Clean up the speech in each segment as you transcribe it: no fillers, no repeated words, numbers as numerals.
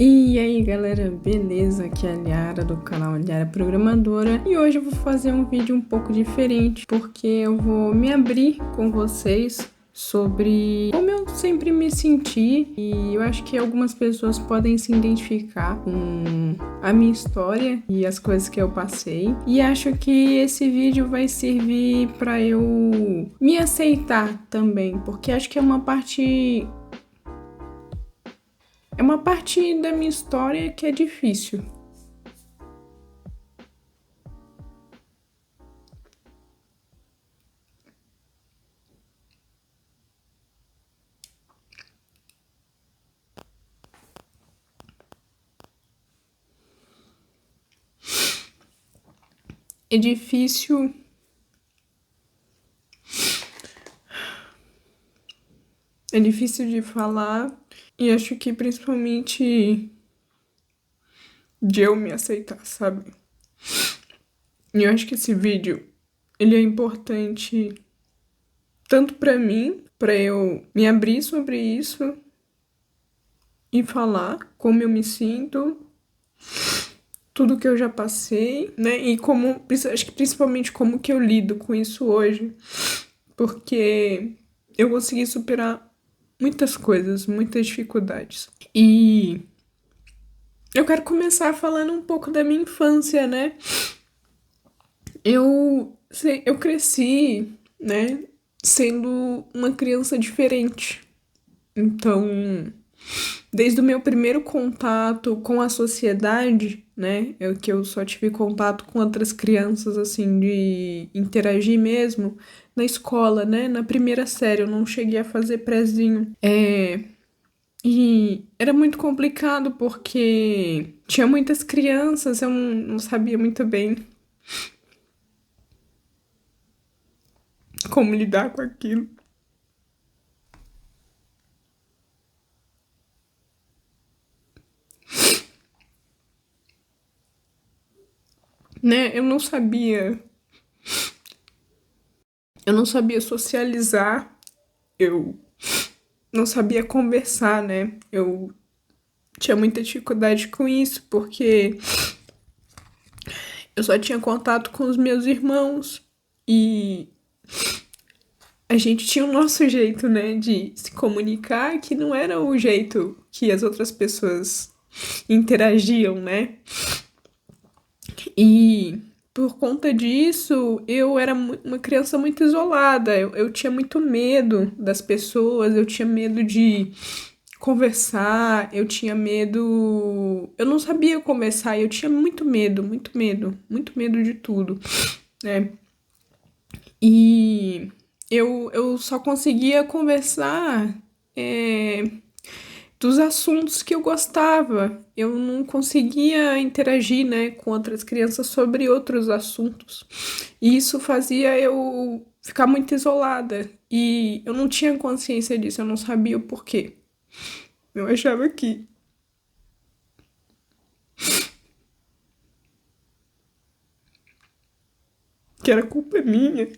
E aí galera, beleza? Aqui é a Liara do canal Liara Programadora e hoje eu vou fazer um vídeo um pouco diferente porque eu vou me abrir com vocês sobre como eu sempre me senti e eu acho que algumas pessoas podem se identificar com a minha história e as coisas que eu passei e acho que esse vídeo vai servir para eu me aceitar também, porque acho que é uma parte da minha história que é difícil. É difícil. É difícil de falar e acho que principalmente de eu me aceitar, sabe? E eu acho que esse vídeo, ele é importante tanto pra mim, pra eu me abrir sobre isso e falar como eu me sinto, tudo que eu já passei, né? E como, acho que principalmente como que eu lido com isso hoje, porque eu consegui superar muitas coisas, muitas dificuldades. E eu quero começar falando um pouco da minha infância, né? Eu cresci, né, sendo uma criança diferente. Então, desde o meu primeiro contato com a sociedade, né, que eu só tive contato com outras crianças, assim, de interagir mesmo, na escola, né, na primeira série, eu não cheguei a fazer prézinho. E era muito complicado porque tinha muitas crianças, eu não sabia muito bem como lidar com aquilo. Né? Eu não sabia socializar, eu não sabia conversar, né? Eu tinha muita dificuldade com isso, porque eu só tinha contato com os meus irmãos e a gente tinha o nosso jeito, né, de se comunicar, que não era o jeito que as outras pessoas interagiam, né? E por conta disso, eu era uma criança muito isolada. Eu tinha muito medo das pessoas, eu tinha medo de conversar, eu tinha medo. Eu não sabia conversar, eu tinha muito medo, muito medo, muito medo de tudo, né? E eu só conseguia conversar. é, dos assuntos que eu gostava. Eu não conseguia interagir, né, com outras crianças sobre outros assuntos. E isso fazia eu ficar muito isolada. E eu não tinha consciência disso, eu não sabia o porquê. Eu achava que era culpa minha,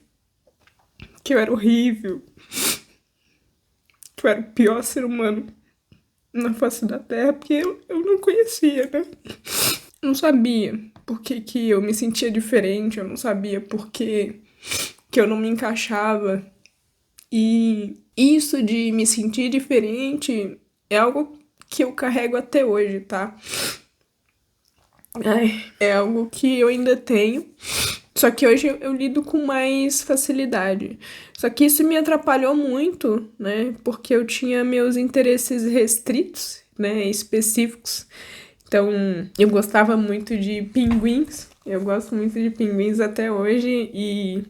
que eu era horrível, que eu era o pior ser humano na face da Terra, porque eu não conhecia, né? Eu não sabia por que eu me sentia diferente, eu não sabia por que eu não me encaixava. E isso de me sentir diferente é algo que eu carrego até hoje, tá? É algo que eu ainda tenho, só que hoje eu lido com mais facilidade. Só que isso me atrapalhou muito, né? Porque eu tinha meus interesses restritos, né? Específicos. Então, eu gostava muito de pinguins. Eu gosto muito de pinguins até hoje e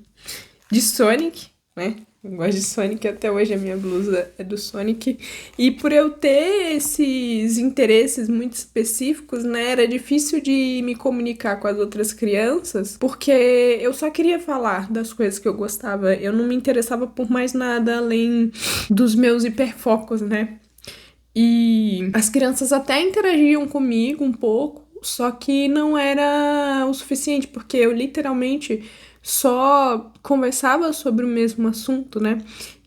de Sonic, né? Eu gosto de Sonic até hoje, a minha blusa é do Sonic. E por eu ter esses interesses muito específicos, né, era difícil de me comunicar com as outras crianças, porque eu só queria falar das coisas que eu gostava. Eu não me interessava por mais nada além dos meus hiperfocos, né? E as crianças até interagiam comigo um pouco, só que não era o suficiente, porque eu literalmente só conversava sobre o mesmo assunto, né?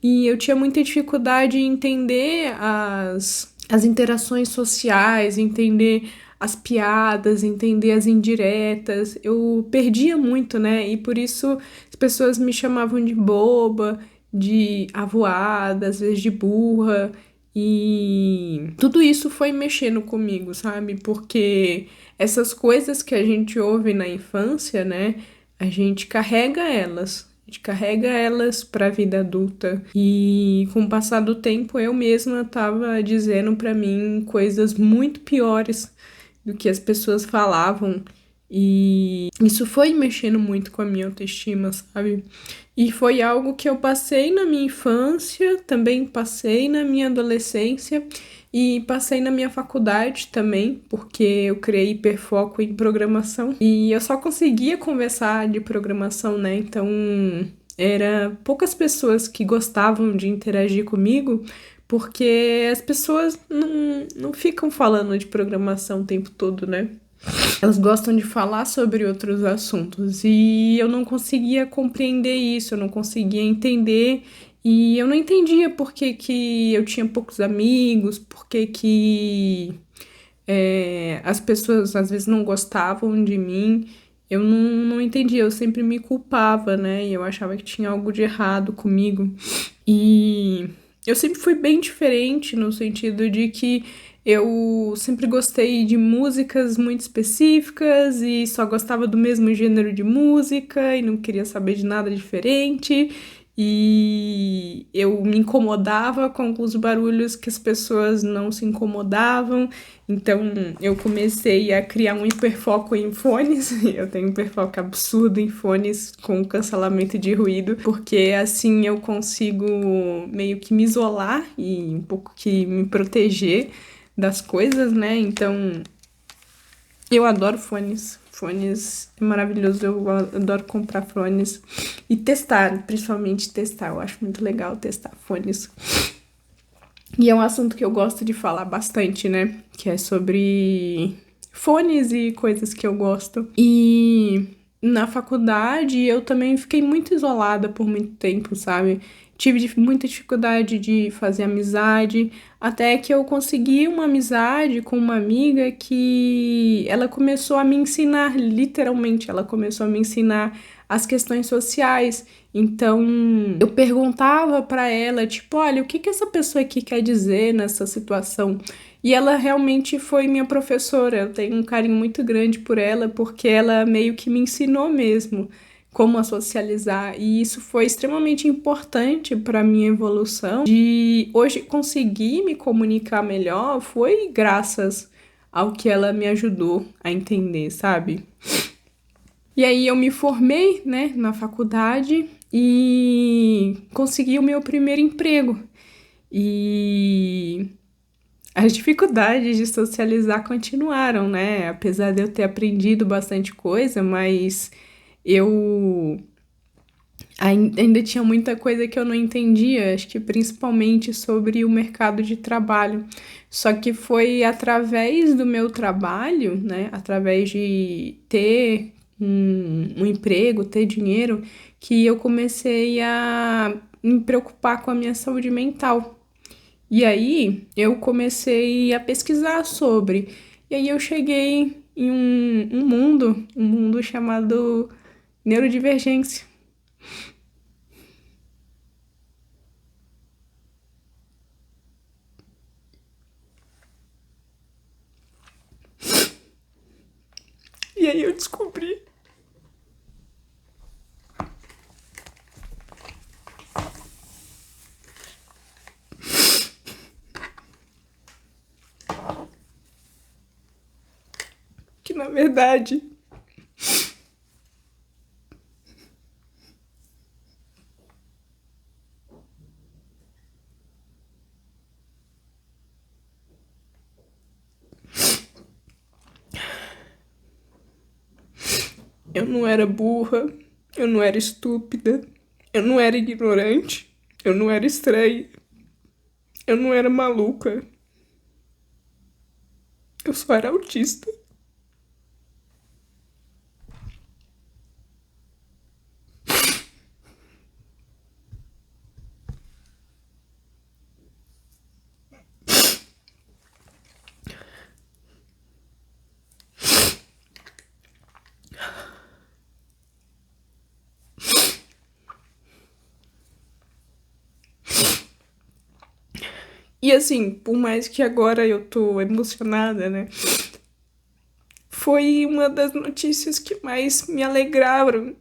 E eu tinha muita dificuldade em entender as as interações sociais, entender as piadas, entender as indiretas. Eu perdia muito, né? E por isso as pessoas me chamavam de boba, de avoada, às vezes de burra. E tudo isso foi mexendo comigo, sabe? Porque essas coisas que a gente ouve na infância, né? A gente carrega elas. A gente carrega elas para a vida adulta. E com o passar do tempo, eu mesma tava dizendo para mim coisas muito piores do que as pessoas falavam. E isso foi mexendo muito com a minha autoestima, sabe? E foi algo que eu passei na minha infância, também passei na minha adolescência e passei na minha faculdade também, porque eu criei hiperfoco em programação e eu só conseguia conversar de programação, né? Então, era poucas pessoas que gostavam de interagir comigo, porque as pessoas não ficam falando de programação o tempo todo, né? Elas gostam de falar sobre outros assuntos e eu não conseguia compreender isso, eu não conseguia entender e eu não entendia por que que eu tinha poucos amigos, por que que as pessoas às vezes não gostavam de mim. Eu não entendia, eu sempre me culpava, né? E eu achava que tinha algo de errado comigo. E eu sempre fui bem diferente no sentido de que eu sempre gostei de músicas muito específicas e só gostava do mesmo gênero de música e não queria saber de nada diferente. E eu me incomodava com alguns barulhos que as pessoas não se incomodavam. Então eu comecei a criar um hiperfoco em fones. Eu tenho um hiperfoco absurdo em fones com cancelamento de ruído, porque assim eu consigo meio que me isolar e um pouco que me proteger das coisas, né? Então eu adoro fones. Fones é maravilhoso, eu adoro comprar fones e testar, principalmente testar. Eu acho muito legal testar fones. E é um assunto que eu gosto de falar bastante, né? Que é sobre fones e coisas que eu gosto. E na faculdade eu também fiquei muito isolada por muito tempo, sabe? Tive muita dificuldade de fazer amizade, até que eu consegui uma amizade com uma amiga que ela começou a me ensinar, literalmente, ela começou a me ensinar as questões sociais. Então, eu perguntava pra ela, tipo, olha, o que que essa pessoa aqui quer dizer nessa situação? E ela realmente foi minha professora. Eu tenho um carinho muito grande por ela, porque ela meio que me ensinou mesmo como a socializar. E isso foi extremamente importante para minha evolução. De hoje conseguir me comunicar melhor foi graças ao que ela me ajudou a entender, sabe? E aí eu me formei, né, na faculdade e consegui o meu primeiro emprego. E as dificuldades de socializar continuaram, né? Apesar de eu ter aprendido bastante coisa, mas eu ainda tinha muita coisa que eu não entendia, acho que principalmente sobre o mercado de trabalho. Só que foi através do meu trabalho, né, através de ter um emprego, ter dinheiro, que eu comecei a me preocupar com a minha saúde mental. E aí eu comecei a pesquisar sobre. E aí eu cheguei em um mundo chamado neurodivergência. E aí eu descobri que, na verdade, eu não era burra, eu não era estúpida, eu não era ignorante, eu não era estranha, eu não era maluca, eu só era autista. E assim, por mais que agora eu tô emocionada, né? Foi uma das notícias que mais me alegraram.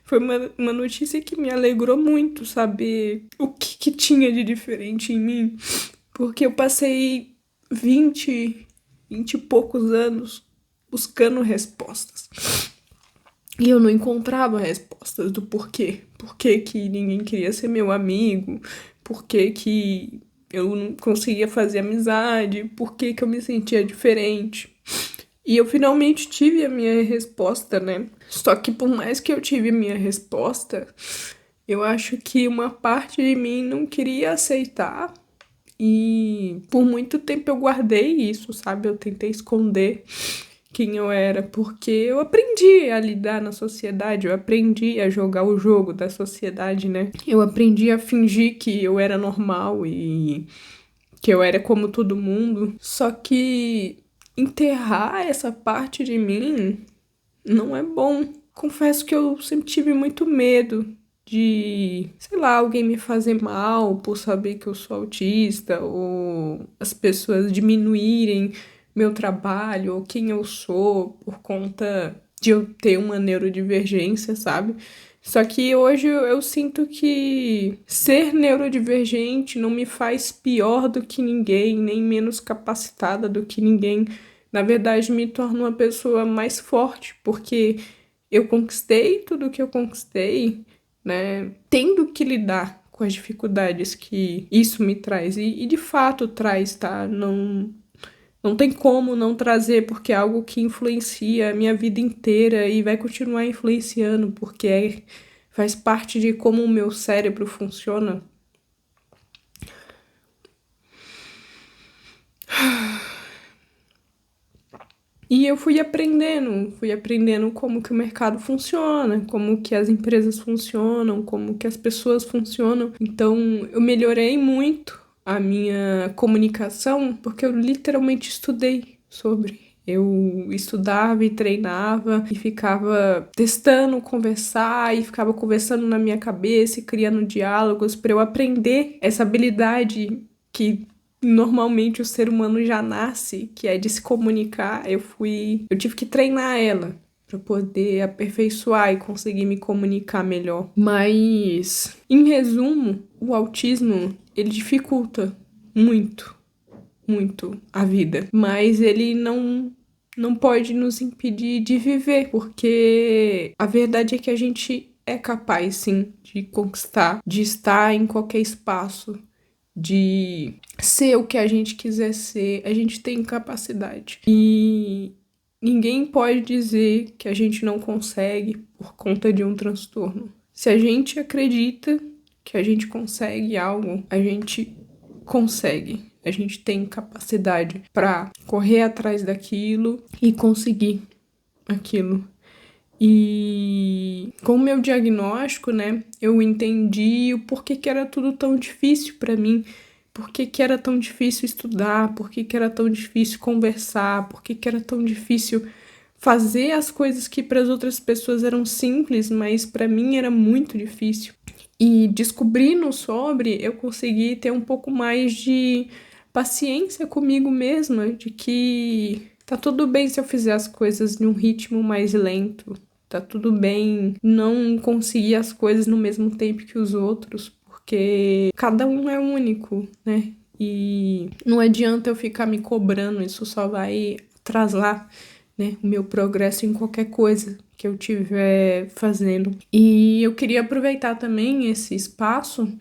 Foi uma notícia que me alegrou muito saber o que tinha de diferente em mim. Porque eu passei 20 e poucos anos buscando respostas. E eu não encontrava respostas do porquê. Por que que ninguém queria ser meu amigo? Por que que eu não conseguia fazer amizade? Por que que eu me sentia diferente? E eu finalmente tive a minha resposta, né? Só que por mais que eu tive a minha resposta, eu acho que uma parte de mim não queria aceitar. E por muito tempo eu guardei isso, sabe? Eu tentei esconder quem eu era, porque eu aprendi a lidar na sociedade, eu aprendi a jogar o jogo da sociedade, né? Eu aprendi a fingir que eu era normal e que eu era como todo mundo. Só que enterrar essa parte de mim não é bom. Confesso que eu sempre tive muito medo de, sei lá, alguém me fazer mal por saber que eu sou autista, ou as pessoas diminuírem meu trabalho ou quem eu sou por conta de eu ter uma neurodivergência, sabe? Só que hoje eu sinto que ser neurodivergente não me faz pior do que ninguém, nem menos capacitada do que ninguém. Na verdade, me torna uma pessoa mais forte, porque eu conquistei tudo o que eu conquistei, né? Tendo que lidar com as dificuldades que isso me traz. E de fato traz, tá? Não tem como não trazer, porque é algo que influencia a minha vida inteira e vai continuar influenciando, porque faz parte de como o meu cérebro funciona. E eu fui aprendendo como que o mercado funciona, como que as empresas funcionam, como que as pessoas funcionam. Então, eu melhorei muito a minha comunicação porque eu literalmente estudei sobre. Eu estudava e treinava e ficava testando conversar e ficava conversando na minha cabeça e criando diálogos para eu aprender essa habilidade que normalmente o ser humano já nasce, que é de se comunicar. Eu tive que treinar ela para poder aperfeiçoar e conseguir me comunicar melhor. Mas, em resumo, o autismo, ele dificulta muito, muito a vida, mas ele não pode nos impedir de viver, porque a verdade é que a gente é capaz, sim, de conquistar, de estar em qualquer espaço, de ser o que a gente quiser ser, a gente tem capacidade. E ninguém pode dizer que a gente não consegue por conta de um transtorno. Se a gente acredita que a gente consegue algo, a gente consegue. A gente tem capacidade para correr atrás daquilo e conseguir aquilo. E com o meu diagnóstico, né, eu entendi o porquê que era tudo tão difícil para mim, por que que era tão difícil estudar, por que que era tão difícil conversar, por que que era tão difícil fazer as coisas que para as outras pessoas eram simples, mas para mim era muito difícil. E descobrindo sobre, eu consegui ter um pouco mais de paciência comigo mesma, de que tá tudo bem se eu fizer as coisas em um ritmo mais lento. Tá tudo bem não conseguir as coisas no mesmo tempo que os outros, porque cada um é único, né? E não adianta eu ficar me cobrando, isso só vai atrasar, né, o meu progresso em qualquer coisa que eu estiver fazendo. E eu queria aproveitar também esse espaço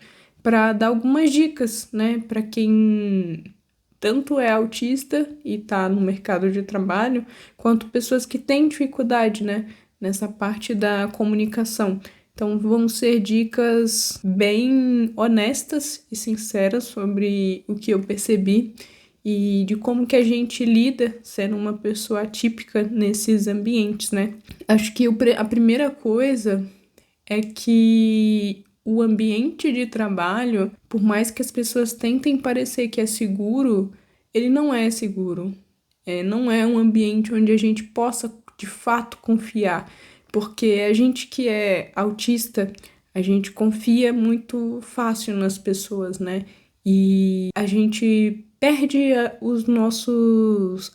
para dar algumas dicas, né, para quem tanto é autista e está no mercado de trabalho, quanto pessoas que têm dificuldade, né, nessa parte da comunicação. Então, vão ser dicas bem honestas e sinceras sobre o que eu percebi e de como que a gente lida sendo uma pessoa atípica nesses ambientes, né? Acho que a primeira coisa é que o ambiente de trabalho, por mais que as pessoas tentem parecer que é seguro, ele não é seguro. Não é um ambiente onde a gente possa de fato confiar, porque a gente que é autista, a gente confia muito fácil nas pessoas, né? E a gente perde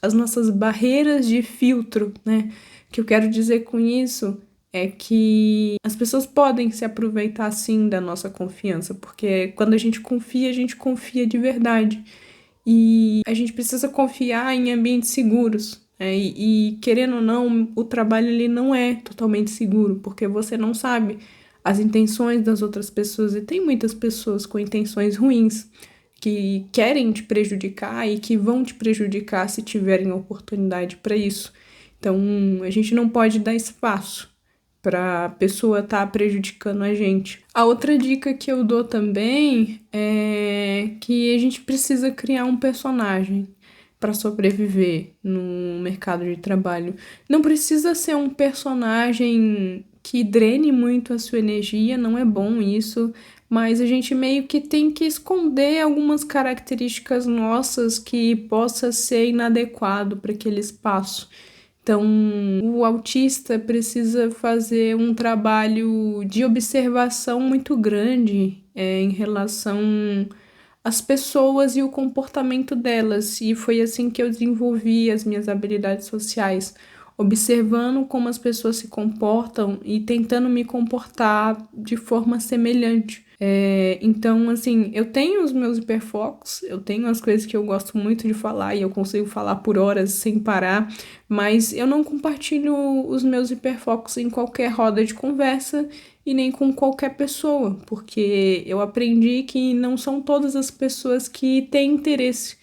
as nossas barreiras de filtro, né? O que eu quero dizer com isso é que as pessoas podem se aproveitar sim da nossa confiança, porque quando a gente confia de verdade. E a gente precisa confiar em ambientes seguros, né? Querendo ou não, o trabalho ele não é totalmente seguro, porque você não sabe as intenções das outras pessoas, e tem muitas pessoas com intenções ruins que querem te prejudicar e que vão te prejudicar se tiverem oportunidade para isso. Então, a gente não pode dar espaço para a pessoa estar prejudicando a gente. A outra dica que eu dou também é que a gente precisa criar um personagem para sobreviver no mercado de trabalho. Não precisa ser um personagem que drene muito a sua energia, não é bom isso, mas a gente meio que tem que esconder algumas características nossas que possa ser inadequado para aquele espaço. Então, o autista precisa fazer um trabalho de observação muito grande, em relação às pessoas e o comportamento delas. E foi assim que eu desenvolvi as minhas habilidades sociais, observando como as pessoas se comportam e tentando me comportar de forma semelhante. Então, assim, eu tenho os meus hiperfocos, eu tenho as coisas que eu gosto muito de falar e eu consigo falar por horas sem parar, mas eu não compartilho os meus hiperfocos em qualquer roda de conversa e nem com qualquer pessoa, porque eu aprendi que não são todas as pessoas que têm interesse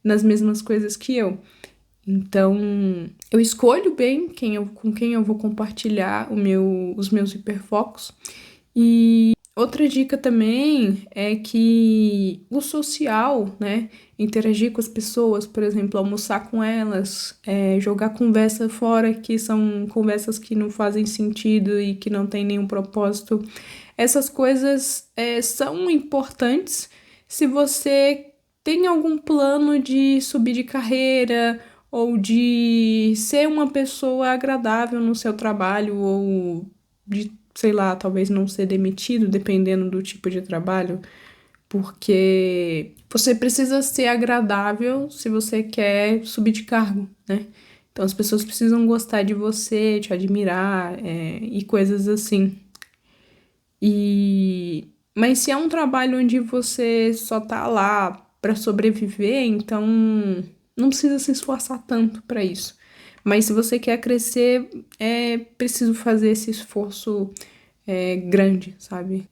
nas mesmas coisas que eu. Então, eu escolho bem com quem eu vou compartilhar os meus hiperfocos. E outra dica também é que o social, né? Interagir com as pessoas, por exemplo, almoçar com elas, jogar conversa fora, que são conversas que não fazem sentido e que não têm nenhum propósito. Essas coisas são importantes se você tem algum plano de subir de carreira ou de ser uma pessoa agradável no seu trabalho ou de, sei lá, talvez não ser demitido, dependendo do tipo de trabalho, porque você precisa ser agradável se você quer subir de cargo, né? Então as pessoas precisam gostar de você, te admirar, e coisas assim. Mas se é um trabalho onde você só tá lá para sobreviver, então não precisa se esforçar tanto para isso. Mas se você quer crescer, é preciso fazer esse esforço grande, sabe?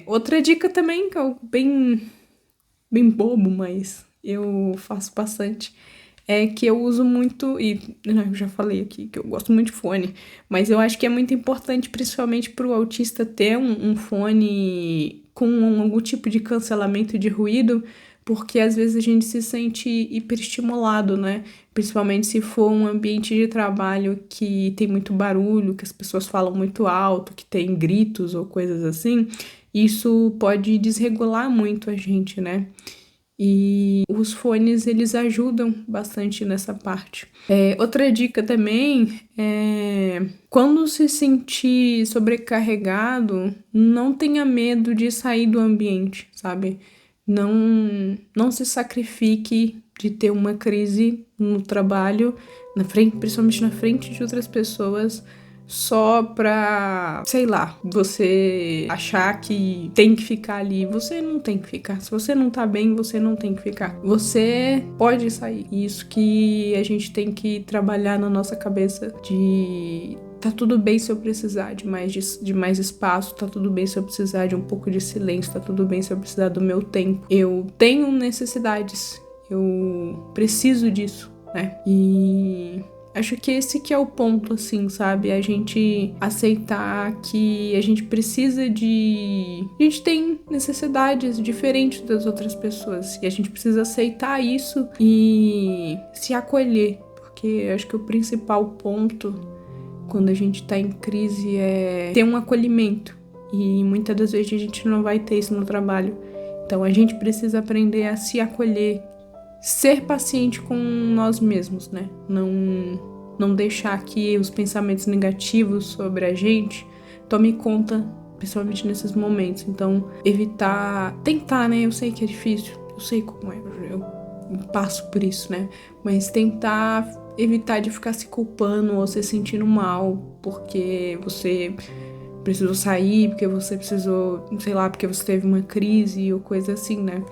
Outra dica também, que é bem bobo, mas eu faço bastante, é que eu uso muito, e né, eu já falei aqui que eu gosto muito de fone, mas eu acho que é muito importante, principalmente para o autista, ter um fone com algum tipo de cancelamento de ruído, porque às vezes a gente se sente hiperestimulado, né? Principalmente se for um ambiente de trabalho que tem muito barulho, que as pessoas falam muito alto, que tem gritos ou coisas assim, isso pode desregular muito a gente, né? E os fones, eles ajudam bastante nessa parte. Outra dica também é quando se sentir sobrecarregado, não tenha medo de sair do ambiente, sabe? Não se sacrifique de ter uma crise no trabalho, principalmente na frente de outras pessoas, só pra, sei lá, você achar que tem que ficar ali. Você não tem que ficar. Se você não tá bem, você não tem que ficar. Você pode sair. Isso que a gente tem que trabalhar na nossa cabeça de tá tudo bem se eu precisar de mais espaço, tá tudo bem se eu precisar de um pouco de silêncio, tá tudo bem se eu precisar do meu tempo. Eu tenho necessidades, eu preciso disso, né? E acho que esse que é o ponto, assim, sabe? A gente aceitar que a gente precisa de... A gente tem necessidades diferentes das outras pessoas e a gente precisa aceitar isso e se acolher, porque acho que o principal ponto quando a gente tá em crise é ter um acolhimento e muitas das vezes a gente não vai ter isso no trabalho. Então a gente precisa aprender a se acolher, ser paciente com nós mesmos, né? Não deixar que os pensamentos negativos sobre a gente tome conta principalmente nesses momentos. Então, tentar, né? Eu sei que é difícil, eu sei como é, eu passo por isso, né? Mas tentar evitar de ficar se culpando ou se sentindo mal porque você precisou sair, porque você precisou, sei lá, porque você teve uma crise ou coisa assim, né?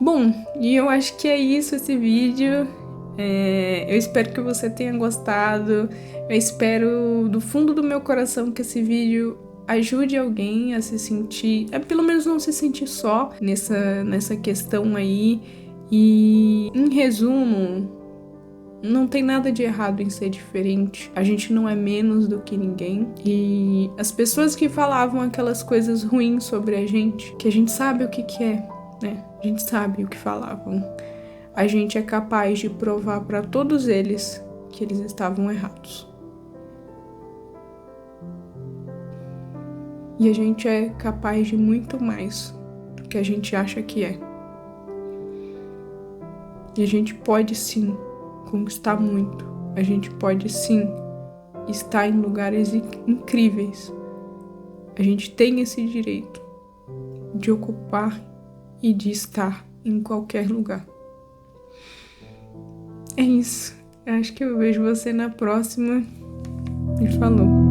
Bom, e eu acho que é isso esse vídeo. Eu espero que você tenha gostado. Eu espero do fundo do meu coração que esse vídeo ajude alguém a se sentir, pelo menos não se sentir só nessa questão aí. E, em resumo, não tem nada de errado em ser diferente. A gente não é menos do que ninguém. E as pessoas que falavam aquelas coisas ruins sobre a gente, que a gente sabe o que é, né? A gente sabe o que falavam. A gente é capaz de provar para todos eles que eles estavam errados. E a gente é capaz de muito mais do que a gente acha que é. E a gente pode sim conquistar muito. A gente pode sim estar em lugares incríveis. A gente tem esse direito de ocupar e de estar em qualquer lugar. É isso. Eu acho que eu vejo você na próxima. E falou.